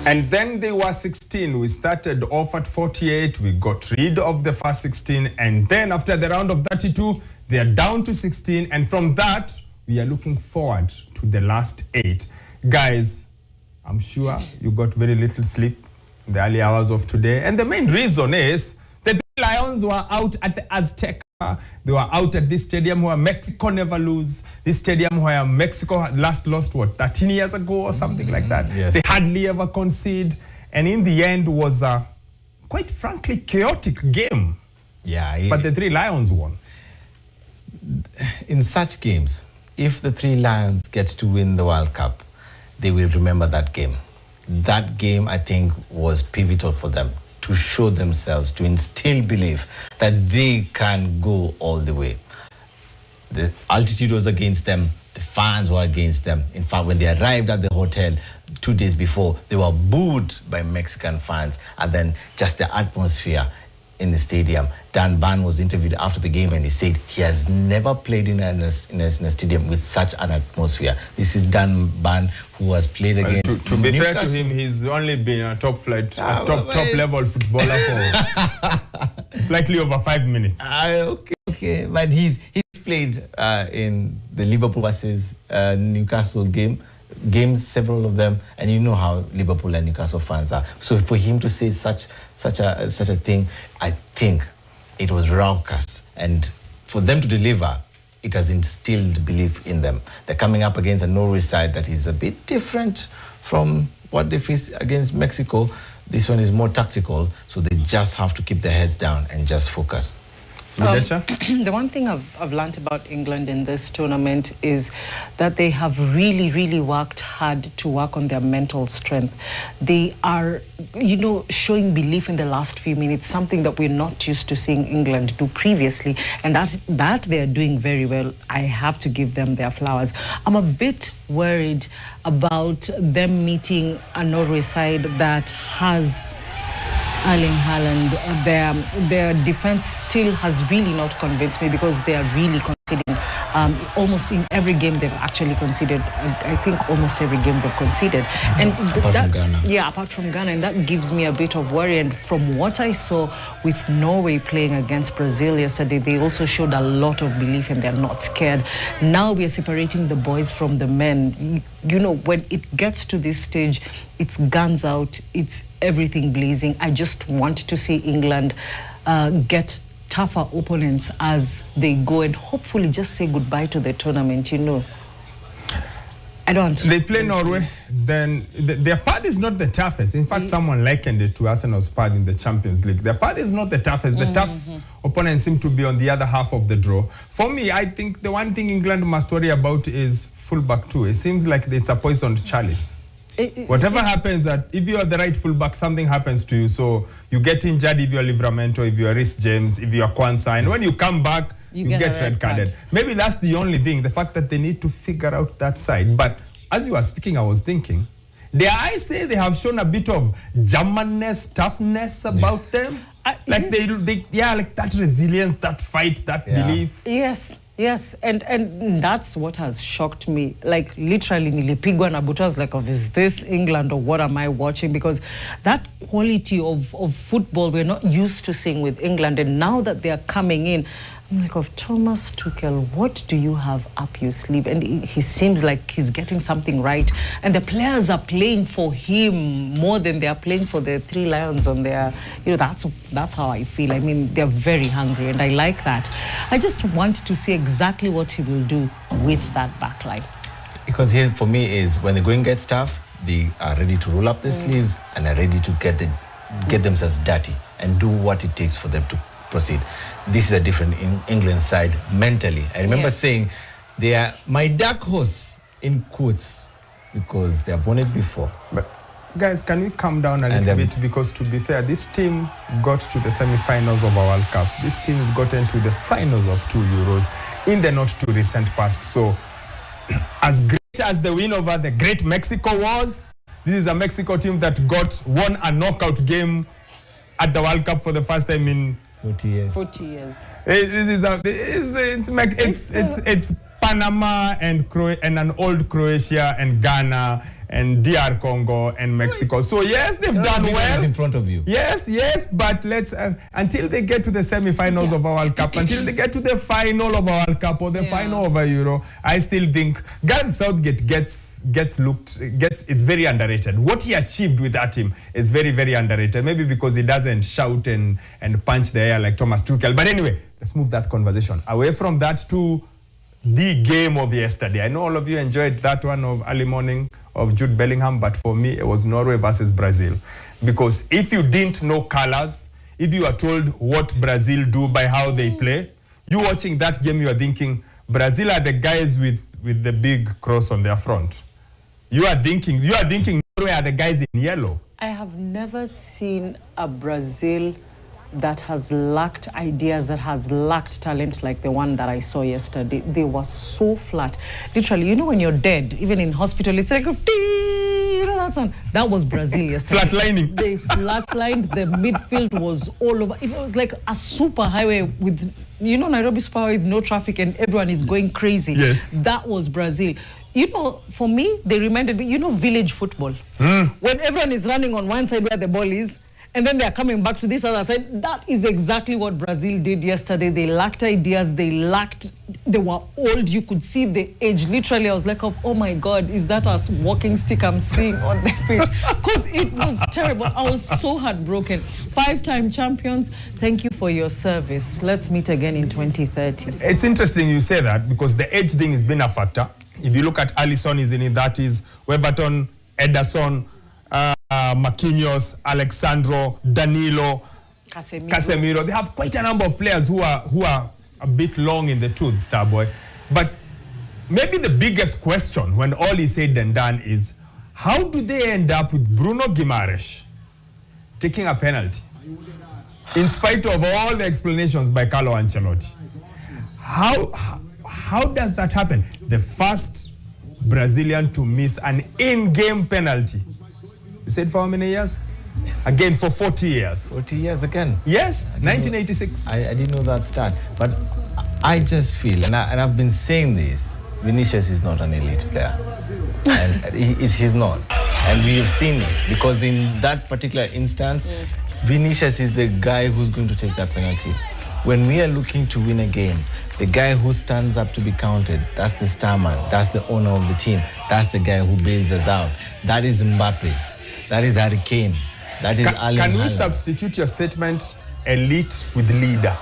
And then they were 16. We started off at 48. We got rid of the first 16. And then after the round of 32, they are down to 16. And from that, we are looking forward to the last 8. Guys, I'm sure you got very little sleep in the early hours of today. And the main reason is the Lions were out at the Azteca. They were out at this stadium where Mexico never lose. This stadium where Mexico last lost, what, 13 years ago or something like that? Yes. They hardly ever concede. And in the end was a, quite frankly, chaotic game. Yeah. But the 3 Lions won. In such games, if the 3 Lions get to win the World Cup, they will remember that game. That game, I think, was pivotal for them, to show themselves, to instill belief that they can go all the way. The altitude was against them. The fans were against them. In fact, when they arrived at the hotel 2 days before, they were booed by Mexican fans. And then just the atmosphere in the stadium. Dan Ban was interviewed after the game and he said he has never played in a stadium with such an atmosphere. This is Dan Ban, who has played against... To be fair to him, he's only been a top level footballer for slightly over 5 minutes. Okay. But he's played in the Liverpool versus Newcastle games, several of them, and you know how Liverpool and Newcastle fans are. So for him to say such a thing, I think it was raucous, and for them to deliver, it has instilled belief in them. They're coming up against a Norway side that is a bit different from what they face against Mexico. This one is more tactical, so they just have to keep their heads down and just focus. The one thing I've learned about England in this tournament is that they have really worked hard to work on their mental strength. They are, showing belief in the last few minutes, something that we're not used to seeing England do previously, and that they're doing very well. I have to give them their flowers. I'm a bit worried about them meeting a Norway side that has Erling Haaland. Their defense still has really not convinced me, because they are really conceding. Almost in every game they've actually conceded. I think almost every game they've conceded. And apart from Ghana. Yeah, apart from Ghana. And that gives me a bit of worry. And from what I saw with Norway playing against Brazil yesterday, they also showed a lot of belief and they're not scared. Now we are separating the boys from the men. When it gets to this stage, it's guns out, it's everything blazing. I just want to see England get tougher opponents as they go, and hopefully just say goodbye to the tournament. I don't. They play Norway, then their path is not the toughest. In fact, someone likened it to Arsenal's path in the Champions League. Their path is not the toughest. The tough opponents seem to be on the other half of the draw. For me, I think the one thing England must worry about is fullback too. It seems like it's a poisoned chalice. Whatever happens, if you are the right fullback, something happens to you. So you get injured if you're Livramento, if you're Rhys James, if you're Kwanzaa, and when you come back, you get red carded. Maybe that's the only thing, the fact that they need to figure out that side. But as you were speaking, I was thinking, dare I say they have shown a bit of Germanness, toughness about them? Like like that resilience, that fight, that belief. Yes, and that's what has shocked me. Like, literally, nilipigwa na butas, like, is this England or what am I watching? Because that quality of football we're not used to seeing with England, and now that they are coming in, I'm like, of Thomas Tuchel, what do you have up your sleeve? And he seems like he's getting something right. And the players are playing for him more than they are playing for the 3 Lions on their... that's how I feel. I mean, they're very hungry, and I like that. I just want to see exactly what he will do with that backline. Because here, for me, is when the going gets tough, they are ready to roll up their sleeves and are ready to get themselves dirty and do what it takes for them to proceed. This is a different England side mentally. I remember saying they are my dark horse in quotes because they have won it before. But guys, can we calm down a little bit? Because to be fair, this team got to the semi-finals of a World Cup. This team has gotten to the finals of 2 Euros in the not too recent past. So as great as the win over the great Mexico was, this is a Mexico team that won a knockout game at the World Cup for the first time in 40 years. 40 years. It's Panama and an old Croatia and Ghana and DR Congo and Mexico. So yes, they've done well. In front of you. Yes, but let's until they get to the semi-finals of our World Cup, until they get to the final of our World Cup or the final of a Euro, I still think Gareth Southgate it's very underrated. What he achieved with that team is very, very underrated. Maybe because he doesn't shout and punch the air like Thomas Tuchel. But anyway, let's move that conversation away from that to the game of yesterday. I know all of you enjoyed that one of early morning of Jude Bellingham, but for me, it was Norway versus Brazil. Because if you didn't know colors, if you are told what Brazil do by how they play, you watching that game, you are thinking, Brazil are the guys with the big cross on their front. You are thinking Norway are the guys in yellow. I have never seen a Brazil that has lacked ideas, that has lacked talent like the one that I saw yesterday. They were so flat. Literally, you know when you're dead, even in hospital, it's like, you know that sound? That was Brazil yesterday. Flatlining. They flatlined, the midfield was all over. It was like a super highway with, you know, Nairobi Superhighway with no traffic and everyone is going crazy. Yes. That was Brazil. You know, for me, they reminded me, you know, village football. When everyone is running on one side where the ball is, and then they are coming back to this other side. That is exactly what Brazil did yesterday. They lacked ideas. They were old. You could see the age. Literally, I was like, oh my God, is that a walking stick I'm seeing on the pitch? Because it was terrible. I was so heartbroken. 5-time champions, thank you for your service. Let's meet again in 2030. It's interesting you say that because the age thing has been a factor. If you look at Alisson is in it, that is Weverton, Ederson, Marquinhos, Alexandro, Danilo, Casemiro. They have quite a number of players who are a bit long in the tooth, Starboy. But maybe the biggest question when all is said and done is, how do they end up with Bruno Guimaraes taking a penalty? In spite of all the explanations by Carlo Ancelotti. How does that happen? The first Brazilian to miss an in-game penalty. You said for how many years? Again, for 40 years. 40 years again? Yes, 1986. I didn't know that stat. But I just feel, and I've been saying this, Vinicius is not an elite player. And he's not. And we have seen it. Because in that particular instance, Vinicius is the guy who's going to take that penalty. When we are looking to win a game, the guy who stands up to be counted, that's the star man, that's the owner of the team, that's the guy who bails us out. That is Mbappe, that is Harry Kane, that is Erling Can we Haaland. substitute your statement elite with leader?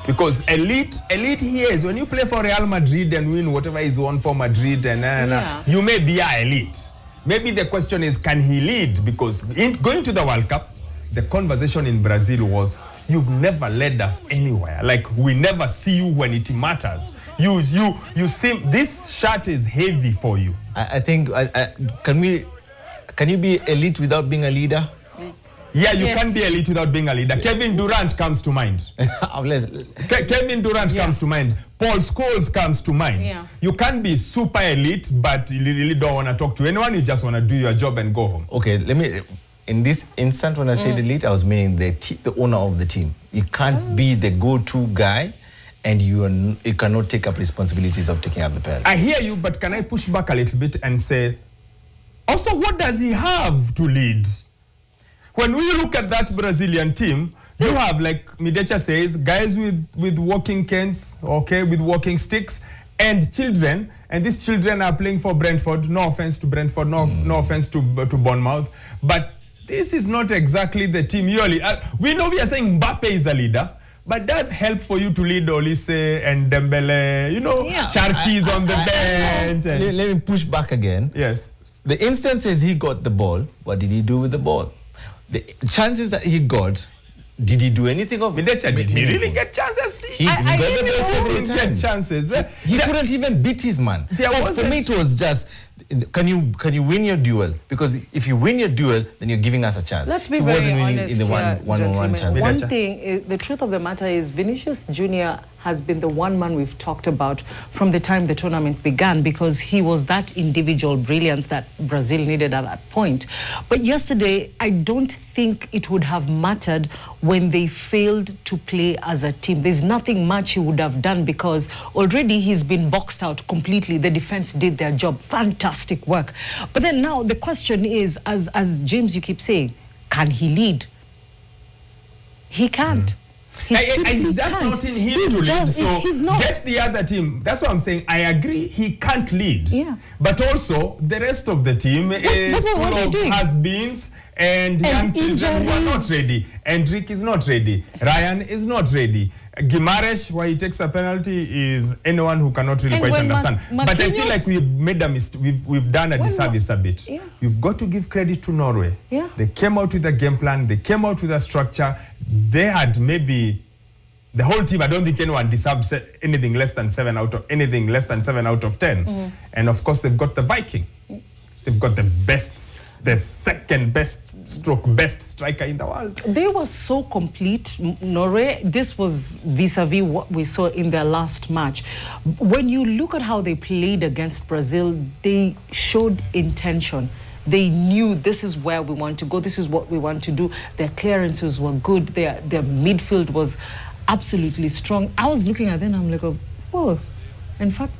Because elite here is when you play for Real Madrid and win whatever is won for Madrid, and you may be an elite. Maybe the question is, can he lead? Because going to the World Cup, the conversation in Brazil was, you've never led us anywhere. Like, we never see you when it matters. You seem, this shirt is heavy for you. I think, can you be elite without being a leader? Yeah, you can't be elite without being a leader. Kevin Durant comes to mind. Kevin Durant comes to mind. Paul Scholes comes to mind. Yeah. You can't be super elite, but you really don't want to talk to anyone. You just want to do your job and go home. Okay, in this instant, when I said elite, I was meaning the owner of the team. You can't be the go-to guy, and you cannot take up responsibilities of taking up the penalty. I hear you, but can I push back a little bit and say, also, what does he have to lead? When we look at that Brazilian team, you have, like Midecha says, guys with walking canes, okay, with walking sticks, and children, and these children are playing for Brentford. No offense to Brentford, no offense to Bournemouth, but this is not exactly the team you lead. We know we are saying Mbappe is a leader, but does help for you to lead Olise and Dembele, Charki's on the bench. Let me push back again. Yes. The instance says he got the ball. What did he do with the ball? The chances that he got, did he do anything of it? Did he really get chances? He didn't get chances. He couldn't even beat his man. For me, it was just, can you win your duel? Because if you win your duel, then you're giving us a chance. Let's be very honest in the one-on-one chance. One thing, the truth of the matter is Vinicius Jr. has been the one man we've talked about from the time the tournament began, because he was that individual brilliance that Brazil needed at that point. But yesterday, I don't think it would have mattered when they failed to play as a team. There's nothing much he would have done, because already he's been boxed out completely. The defense did their job. Fantastic work. But then now the question is, as James, you keep saying, can he lead? He can't. He's just can't. not in him to lead. So he's not. Get the other team. That's what I'm saying. I agree he can't lead. Yeah. But also the rest of the team is full of has-beens and young children who are not ready. Endrick is not ready. Ryan is not ready. Gimaresh, why he takes a penalty, is anyone who cannot really quite understand. But I feel like we've made a mistake. We've done a disservice a bit. Yeah. You've got to give credit to Norway. Yeah. They came out with a game plan. They came out with a structure. They had maybe the whole team. I don't think anyone deserved anything less than 7 out of 10. And of course, they've got the Viking. They've got the second best striker in the world. They were so complete, Norway. This was vis-a-vis what we saw in their last match. When you look at how they played against Brazil, they showed intention. They knew this is where we want to go. This is what we want to do. Their clearances were good. Their midfield was absolutely strong. I was looking at them, I'm like, oh. In fact,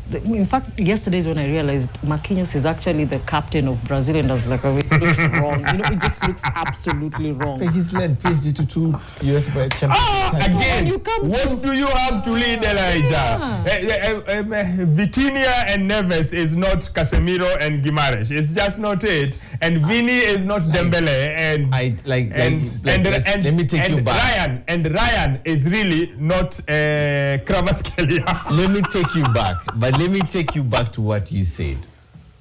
yesterday is when I realized Marquinhos is actually the captain of Brazil, and I was like, oh, it looks wrong. You know, it just looks absolutely wrong. He's led PSG to 2 US champions. Again, what do you have to lead, Elijah? Vitinha and Neves is not Casemiro and Guimaraes. It's just not it. And Vini is not Dembele. Let me take you back. Ryan is really not Kvaratskhelia. Let me take you back. But let me take you back to what you said.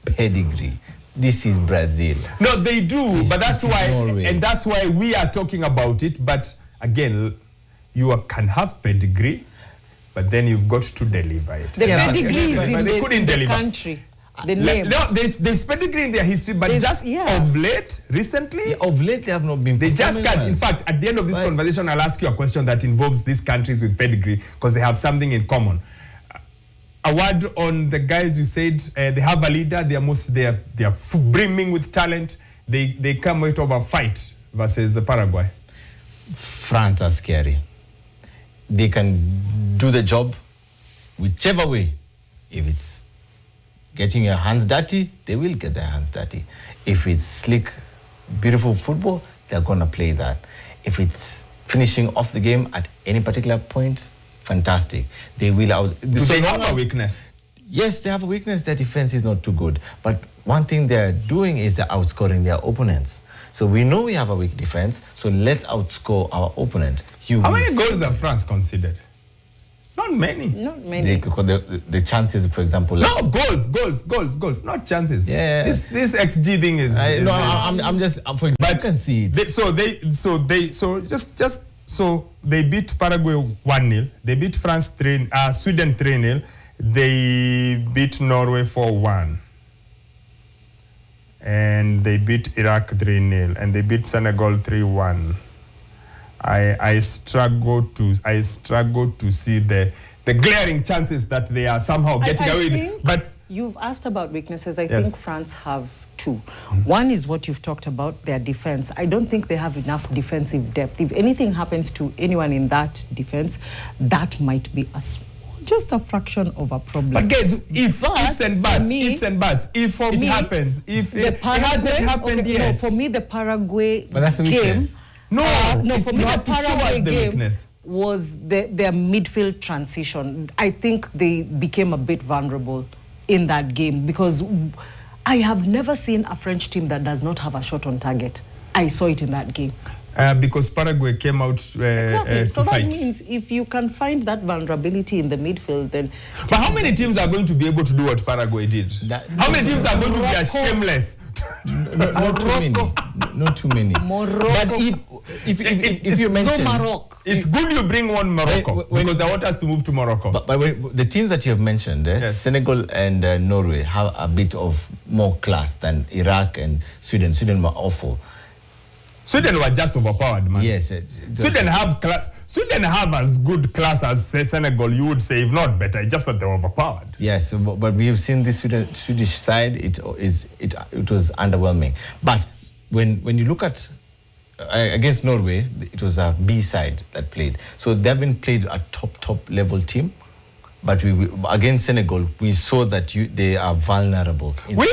Pedigree. This is Brazil. No, they do, but that's why, and that's why we are talking about it. But again, you can have pedigree, but then you've got to deliver it. The pedigree is in the country. The name. No, there's pedigree in their history, but of late, recently, of late they have not been. They just can't. In fact, at the end of this conversation, I'll ask you a question that involves these countries with pedigree, because they have something in common. A word on the guys you said, they have a leader. They are brimming with talent. They come out of a fight versus Paraguay. France are scary. They can do the job whichever way. If it's getting your hands dirty, they will get their hands dirty. If it's slick, beautiful football, they're gonna play that. If it's finishing off the game at any particular point, fantastic. They will out. Do they have a weakness? Yes, they have a weakness. Their defense is not too good. But one thing they're doing is they're outscoring their opponents. So we know we have a weak defense, so let's outscore our opponent. How many goals have France conceded? Not many. Not many. The chances, for example. No, goals, not chances. Yeah. This XG thing is. I'm just for example. So they beat Paraguay 1-0. They beat Sweden 3-0. They beat Norway 4-1. And they beat Iraq 3-0. And they beat Senegal 3-1. I struggle to see the glaring chances that they are somehow getting away with. But you've asked about weaknesses. I think France have two. One is what you've talked about, their defense. I don't think they have enough defensive depth. If anything happens to anyone in that defense, that might be just a fraction of a problem. But guys, ifs and buts, if it happens, if it hasn't happened yet. No, for me, the Paraguay but that's a weakness. No, for me, you have the to show us Paraguay the game weakness. Was their midfield transition. I think they became a bit vulnerable in that game, because I have never seen a French team that does not have a shot on target. I saw it in that game. Because Paraguay came out to so fight. That means if you can find that vulnerability in the midfield, then... But how many teams are going to be able to do what Paraguay did? How many teams are going to be as shameless? Not too many. Not too many. Morocco. But if you mention... No Morocco. It's good you bring one Morocco, because I want us to move to Morocco. But the teams that you have mentioned, Senegal and Norway have a bit of more class than Iraq and Sweden. Sweden were awful. Sweden were just overpowered, man. Yes. Sweden have as good class as Senegal, you would say, if not better, just that they were overpowered. Yes, but we've seen this Swedish side. It was underwhelming. But when you look at against Norway, it was a B side that played. So they haven't played a top level team. But against Senegal, we saw that they are vulnerable. You were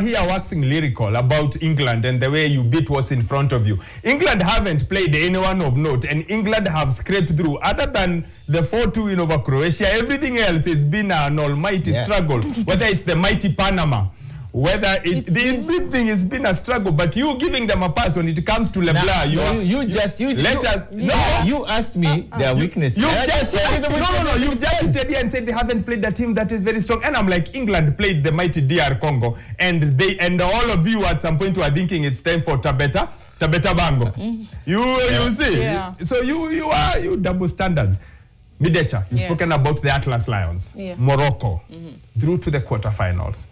here waxing lyrical about England and the way you beat what's in front of you. England haven't played anyone of note, and England have scraped through. Other than the 4-2 win over Croatia, everything else has been an almighty struggle. Whether it's the mighty Panama, whether everything has been a struggle, but you giving them a pass when it comes to LeBlanc, you asked me their weakness. You just said here and said they haven't played a team that is very strong, and I'm like, England played the mighty DR Congo, and all of you at some point were thinking it's time for Tabeta Bango. You see, so you double standards. Midecha, you've spoken about the Atlas Lions, Morocco, through to the quarterfinals.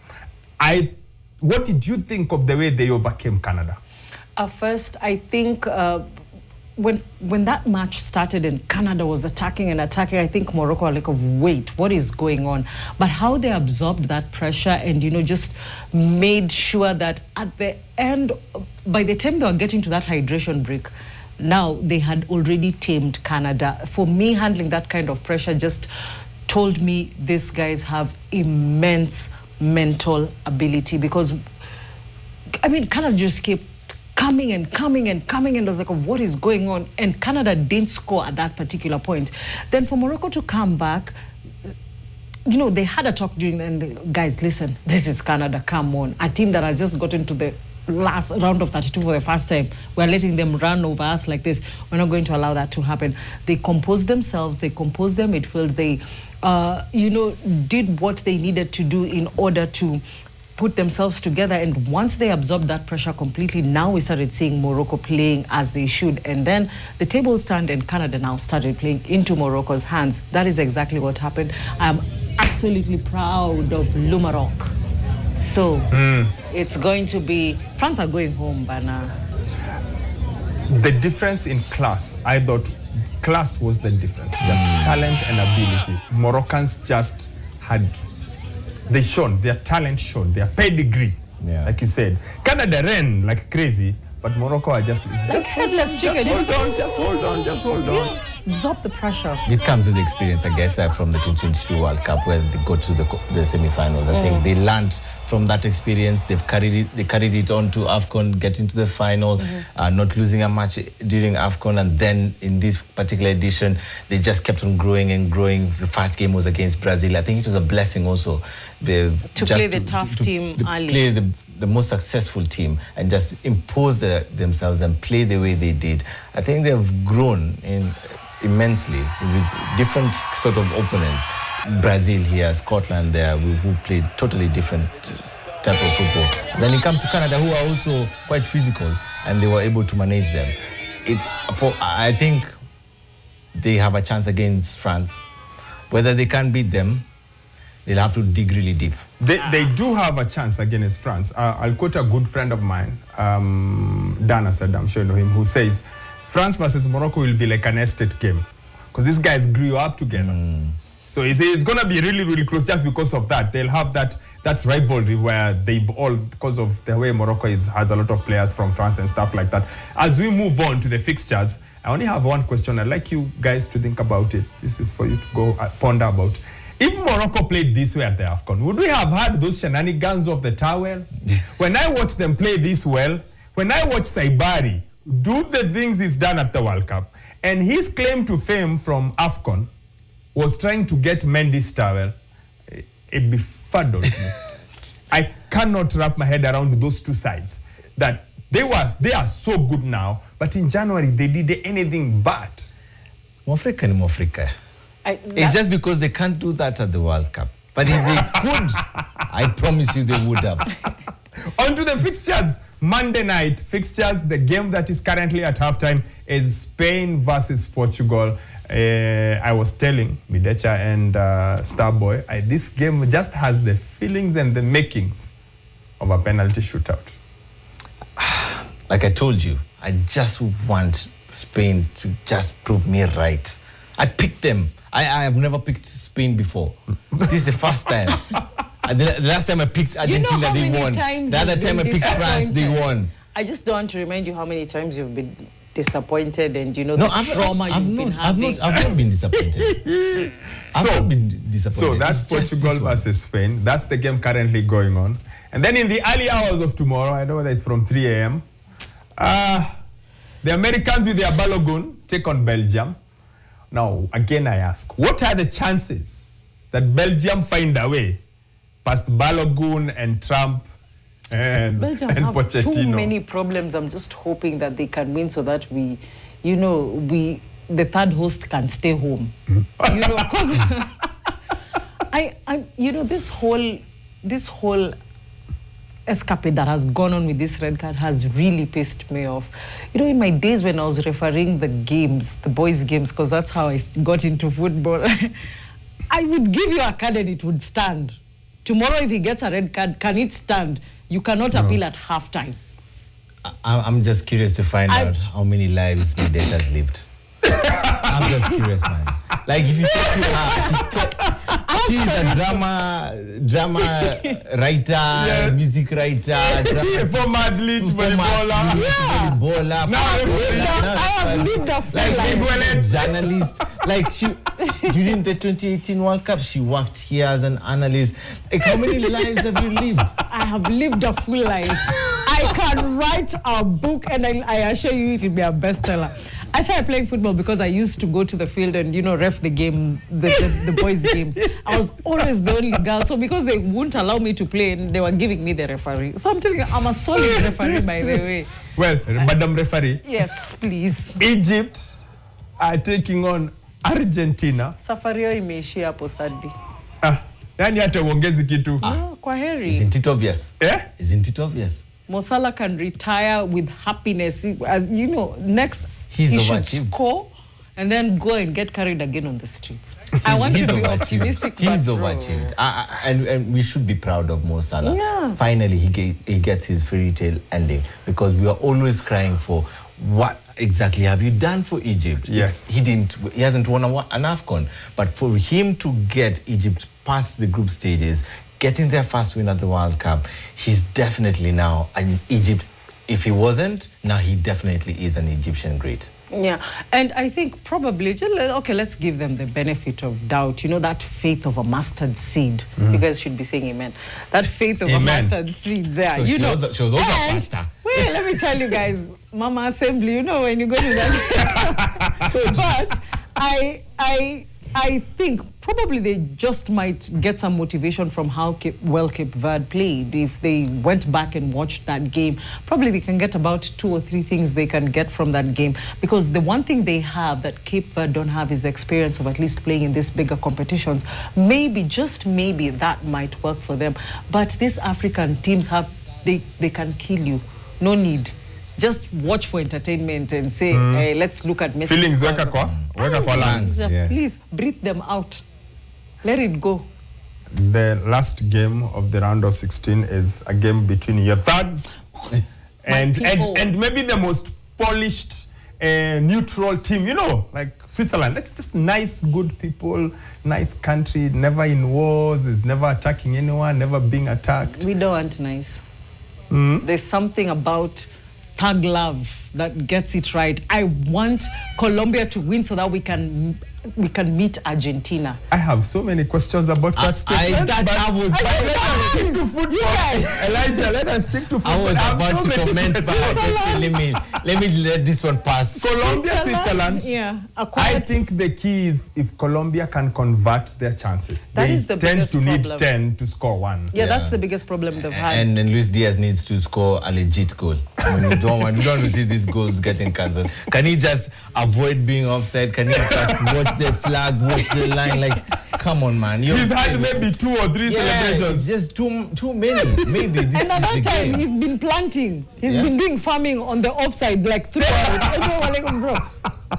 What did you think of the way they overcame Canada? First, I think when that match started and Canada was attacking, I think Morocco were like, wait, what is going on? But how they absorbed that pressure and, just made sure that at the end, by the time they were getting to that hydration break, now they had already tamed Canada. For me, handling that kind of pressure just told me these guys have immense mental ability, because Canada just kept coming and I was like, what is going on? And Canada didn't score at that particular point. Then for Morocco to come back, they had a talk during the end. Guys, listen, this is Canada, come on. A team that has just gotten to the last round of 32 for the first time. We're letting them run over us like this. We're not going to allow that to happen. They composed themselves, they composed their midfield, they did what they needed to do in order to put themselves together. And once they absorbed that pressure completely, now we started seeing Morocco playing as they should. And then the tables turned and Canada now started playing into Morocco's hands. That is exactly what happened. I'm absolutely proud of Le Maroc. So it's going to be, France are going home, Bana. The difference in class, I thought class was the difference. Just talent and ability. Moroccans just had, they shone, their talent shone, their pedigree, like you said. Canada ran like crazy, but Morocco are just headless chicken. Just hold on. Absorb the pressure. It comes with the experience, I guess, from the 2022 World Cup, where they go to the semi-finals. I think they learned from that experience. They carried it on to AFCON, getting to the final, not losing a match during AFCON, and then in this particular edition, they just kept on growing and growing. The first game was against Brazil. I think it was a blessing also to play the tough team early. Play the most successful team and just impose themselves and play the way they did. I think they've grown immensely with different sort of opponents. Brazil here, Scotland there, who played totally different type of football. And then you come to Canada, who are also quite physical, and they were able to manage them. I think they have a chance against France. Whether they can beat them, they'll have to dig really deep. They do have a chance against France. I'll quote a good friend of mine, Dana said, I'm sure you know him, who says, France versus Morocco will be like an estate game, because these guys grew up together. So it's going to be really, really close just because of that. They'll have that rivalry where they've all, because of the way Morocco has a lot of players from France and stuff like that. As we move on to the fixtures, I only have one question. I'd like you guys to think about it. This is for you to go ponder about. If Morocco played this way at the AFCON, would we have had those shenanigans of the towel? When I watch them play this well, when I watch Saibari do the things he's done at the World Cup, and his claim to fame from AFCON was trying to get Mendy's towel, it befuddles me. I cannot wrap my head around those two sides. That they are so good now, but in January they did anything but. Mofrika. It's just because they can't do that at the World Cup. But if they could, I promise you they would have. On to the fixtures. Monday night fixtures. The game that is currently at halftime is Spain versus Portugal. I was telling Midecha and Starboy, this game just has the feelings and the makings of a penalty shootout. like I told you, I just want Spain to just prove me right. I picked them. I have never picked Spain before. This is the first time. The last time I picked Argentina, they won. The other time I picked France, they won. I just don't want to remind you how many times you've been disappointed and the trauma you've been having. I've not been disappointed. I've not been disappointed. So that's Portugal versus Spain. That's the game currently going on. And then in the early hours of tomorrow, I know whether it's from 3 a.m., the Americans with their Balogun take on Belgium. Now, again, I ask, what are the chances that Belgium find a way past Balogun and Trump and have Pochettino? Too many problems. I'm just hoping that they can win so that the third host can stay home. Because this whole escapade that has gone on with this red card has really pissed me off. In my days when I was refereeing the games, the boys' games, because that's how I got into football, I would give you a card and it would stand. Tomorrow, if he gets a red card, can it stand? You cannot appeal at halftime. I'm just curious to find out how many lives my dad has lived. I'm just curious, man. Like, if you talk to her, she's a drama writer, music writer, former athlete, volleyballer. I have lived a full life. Journalist. Like, during the 2018 World Cup, she worked here as an analyst. Like, how many lives have you lived? I have lived a full life. I can write a book and I assure you it will be a bestseller. I started playing football because I used to go to the field and, ref the game, the boys' games. I was always the only girl. So because they wouldn't allow me to play, they were giving me the referee. So I'm telling you, I'm a solid referee, by the way. Well, Madam Referee. Yes, please. Egypt are taking on Argentina. Safari yao imeishia hapo sadly. Yani hata uongezi kitu. Kwa heri. Isn't it obvious? Isn't it obvious? Mo Salah can retire with happiness. As you know, next he should score and then go and get carried again on the streets. I want to be optimistic. He's overachieved. And we should be proud of Mo Salah. Yeah. Finally, he gets his fairy tale ending, because we are always crying for what exactly have you done for Egypt? Yes. He hasn't won an AFCON. But for him to get Egypt past the group stages, getting their first win at the World Cup, he's definitely now an Egypt. If he wasn't, now he definitely is an Egyptian great. Yeah, and I think probably, let's give them the benefit of doubt. That faith of a mustard seed. You guys should be saying amen. That faith of a mustard seed there. So she was also a pastor. Wait, let me tell you guys, Mama Assembly, when you go to that. But I think probably they just might get some motivation from how Cape Verde played. If they went back and watched that game, probably they can get about 2 or 3 things they can get from that game. Because the one thing they have that Cape Verde don't have is the experience of at least playing in these bigger competitions. Maybe, just maybe, that might work for them. But these African teams they can kill you. No need. Just watch for entertainment and say, hey, let's look at Messi. Feelings, please breathe them out. Let it go. The last game of the round of 16 is a game between your thugs and maybe the most polished neutral team, like Switzerland. It's just nice, good people, nice country, never in wars, is never attacking anyone, never being attacked. We don't want nice. There's something about thug love that gets it right. I want Colombia to win so that we can meet Argentina. I have so many questions about that statement. Elijah, let us stick to football. I was about to comment, but let me let this one pass. Colombia, Switzerland. Yeah. I think the key is if Colombia can convert their chances. They tend to need 10 to score 1. Yeah, that's the biggest problem they've had. And Luis Diaz needs to score a legit goal. We don't want to see these goals getting cancelled. Can he just avoid being offside? Can he just watch the flag, watch the line? Like, come on, man. He's had maybe 2 or 3 celebrations. It's just too many. Maybe this and at that time, he's been planting. He's been doing farming on the offside, like 3 hours. Bro,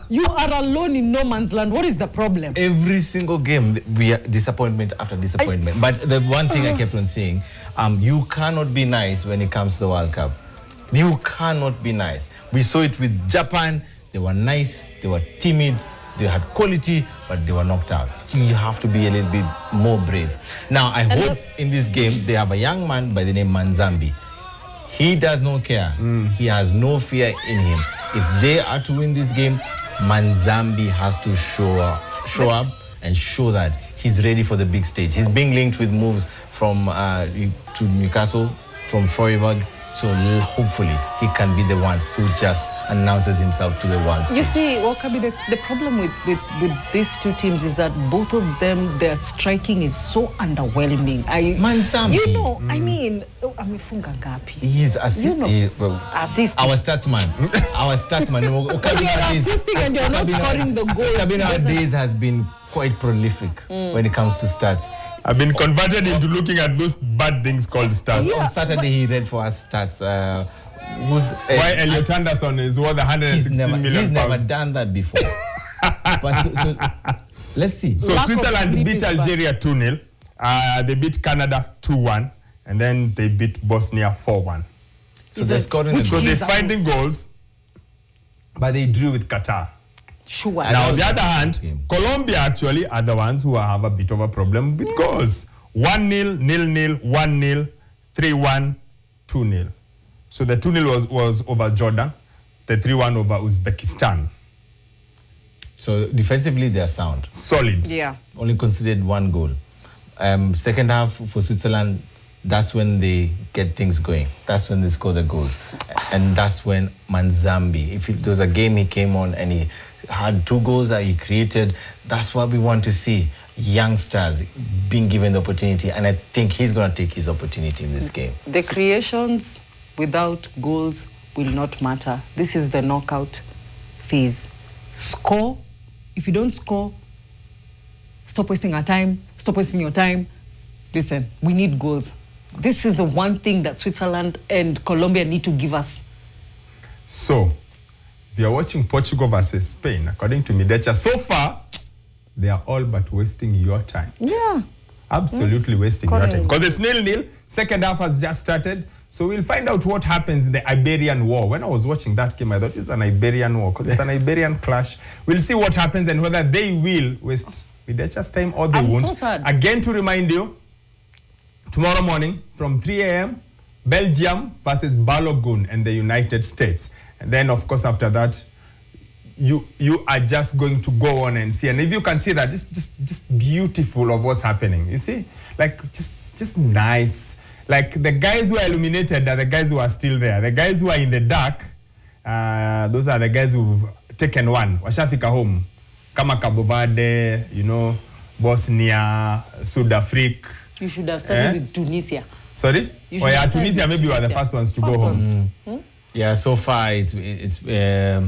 you are alone in no man's land. What is the problem? Every single game, we are disappointment after disappointment. But the one thing I kept on saying, you cannot be nice when it comes to the World Cup. You cannot be nice. We saw it with Japan. They were nice, they were timid, they had quality, but they were knocked out. You have to be a little bit more brave. Now, I hope in this game, they have a young man by the name Manzambi. He does not care. He has no fear in him. If they are to win this game, Manzambi has to show up and show that he's ready for the big stage. He's being linked with moves from to Newcastle, from Freiburg. So hopefully he can be the one who just announces himself to the world stage. You see, Wakabi, the problem with these two teams is that both of them, their striking is so underwhelming. Manzambi. You know, I mean, Funga Ngapi. He's assisting. You know, assisting. Our statsman. Our statsman. You're assisting and you're not scoring the goals. Okabi nowadays has been quite prolific when it comes to stats. I've been converted into looking at those bad things called stats. On Saturday, he read for us stats. Why Elliot Anderson is worth 116 million He's never pounds. done that before. But so let's see. So Lack of Switzerland sleep beat is bad. Algeria 2-0. They beat Canada 2-1. And then they beat Bosnia 4-1. So they're scoring. So they're Jesus. finding goals, but they drew with Qatar. Sure. Now, on the was other a hand, game. Colombia actually are the ones who have a bit of a problem with goals. 1-0, 0-0, 1-0, 3-1, 2-0. So the 2-0 was over Jordan, the 3-1 over Uzbekistan. So defensively, they're sound. Solid. Yeah. Only conceded one goal. Second half for Switzerland, that's when they get things going. That's when they score the goals. And that's when Manzambi, if there was a game he came on and he had 2 goals that he created, that's what we want to see. Youngsters being given the opportunity. And I think he's going to take his opportunity in this game. The creations without goals will not matter. This is the knockout phase. Score. If you don't score, stop wasting our time. Stop wasting your time. Listen, we need goals. This is the one thing that Switzerland and Colombia need to give us. So, if you're watching Portugal versus Spain, according to Midecha, so far, they are all but wasting your time. Yeah. Absolutely wasting your correct. time. Because it's 0-0. Second half has just started. So we'll find out what happens in the Iberian War. When I was watching that game, I thought it's an Iberian War because it's an Iberian clash. We'll see what happens and whether they will waste Midecha's time or they I'm won't. so sad. Again, to remind you, tomorrow morning from 3 a.m., Belgium versus Balogun and the United States. And then, of course, after that, you are just going to go on and see. And if you can see that, just beautiful of what's happening. You see? Like, just nice. Like, the guys who are illuminated are the guys who are still there. The guys who are in the dark, those are the guys who've taken one. Washafika home. Kama Cabo Verde, you know, Bosnia, South Africa. You should have started with Tunisia. Sorry? You Oh should yeah, have started Tunisia with maybe were the Tunisia. first ones to go First home. ones. Yeah, so far it's there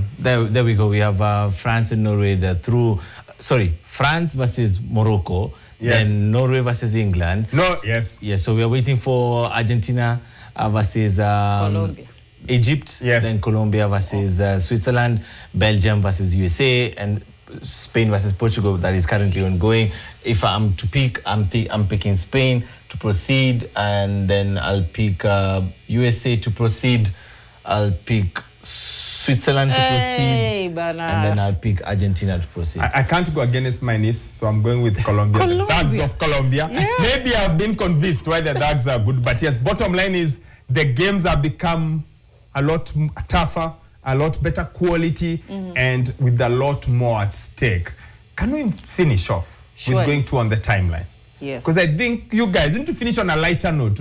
we go. We have France and Norway. They're through. Sorry, France versus Morocco. Yes. Then Norway versus England. No, yes. Yeah, so we are waiting for Argentina versus Colombia. Egypt. Yes. Then Colombia versus Switzerland. Belgium versus USA. And Spain versus Portugal, that is currently ongoing. If I'm to pick, I'm picking Spain to proceed, and then I'll pick USA to proceed. I'll pick Switzerland to Hey, proceed, Bana. and then I'll pick Argentina to proceed. I can't go against my niece, so I'm going with Colombia. The Colombia. Thugs of Colombia. Yes. Maybe I've been convinced why the Thugs are good, but yes, bottom line is the games have become a lot tougher, a lot better quality, and with a lot more at stake. Can we finish off Sure. with going to on the timeline? Yes. Because I think you guys need to finish on a lighter note.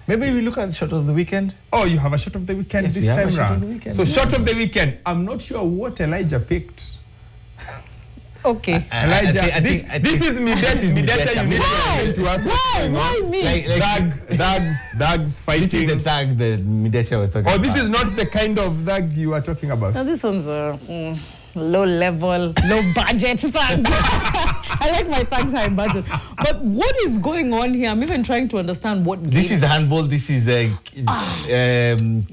Maybe we look at the shot of the weekend. Oh, you have a shot of the weekend Yes, this we have time a shot of round. the weekend. So shot of the weekend. I'm not sure what Elijah picked. Okay. Elijah, I think- this is Midecha. You need to explain to us what's going Why on. me? Thugs fighting. This is the tag that Midecha was talking Oh, about. this is not the kind of thug you are talking about. Now this one's low level, low budget thugs. I like my thugs high budget. But what is going on here? I'm even trying to understand what This game. is handball. This is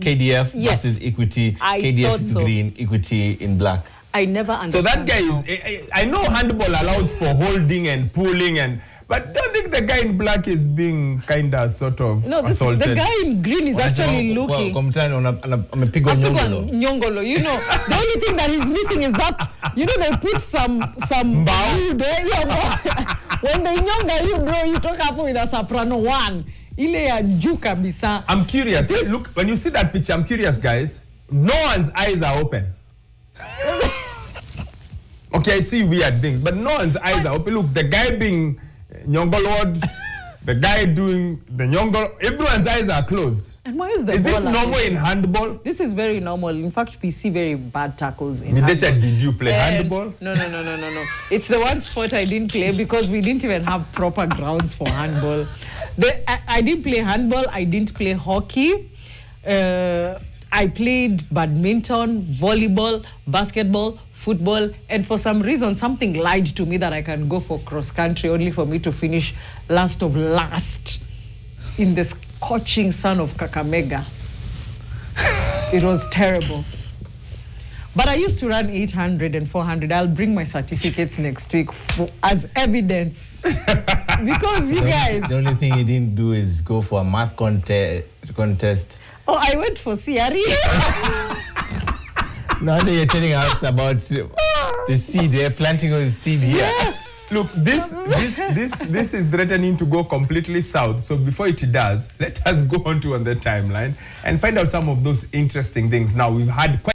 KDF Yes. versus Equity. I KDF thought in so. green, Equity in black. I never So understand. that guy how. is. I know handball allows for holding and pulling, But don't think the guy in black is being kind of sort of No, assaulted. the guy in green is actually looking. Amepigwa nyongolo. Nyongolo, you know, the only thing that he's missing is that, you know, they put some bow there. Yeah, when they nyonga you, bro, you talk up with a soprano one. Ile ya juu kabisa. I'm curious. Look, when you see that picture, I'm curious, guys. No one's eyes are open. Okay, I see weird things, but no one's eyes are open. Look, the guy being nyongoloed, the guy doing the nyongolo, everyone's eyes are closed. And why is this normal in handball? This is very normal. In fact, we see very bad tackles in handball. Did you play handball? No. It's the one sport I didn't play because we didn't even have proper grounds for handball. I didn't play handball. I didn't play hockey. I played badminton, volleyball, basketball, football, and for some reason, something lied to me that I can go for cross-country only for me to finish last of last in the scorching sun of Kakamega. It was terrible. But I used to run 800 and 400. I'll bring my certificates next week as evidence. Because you guys... The only thing you didn't do is go for a math contest. Oh, I went for CRE. Now that you're telling us about the seed, they're planting of the seed here. Yes. Look, this is threatening to go completely south. So before it does, let us go on the timeline and find out some of those interesting things. Now, we've had quite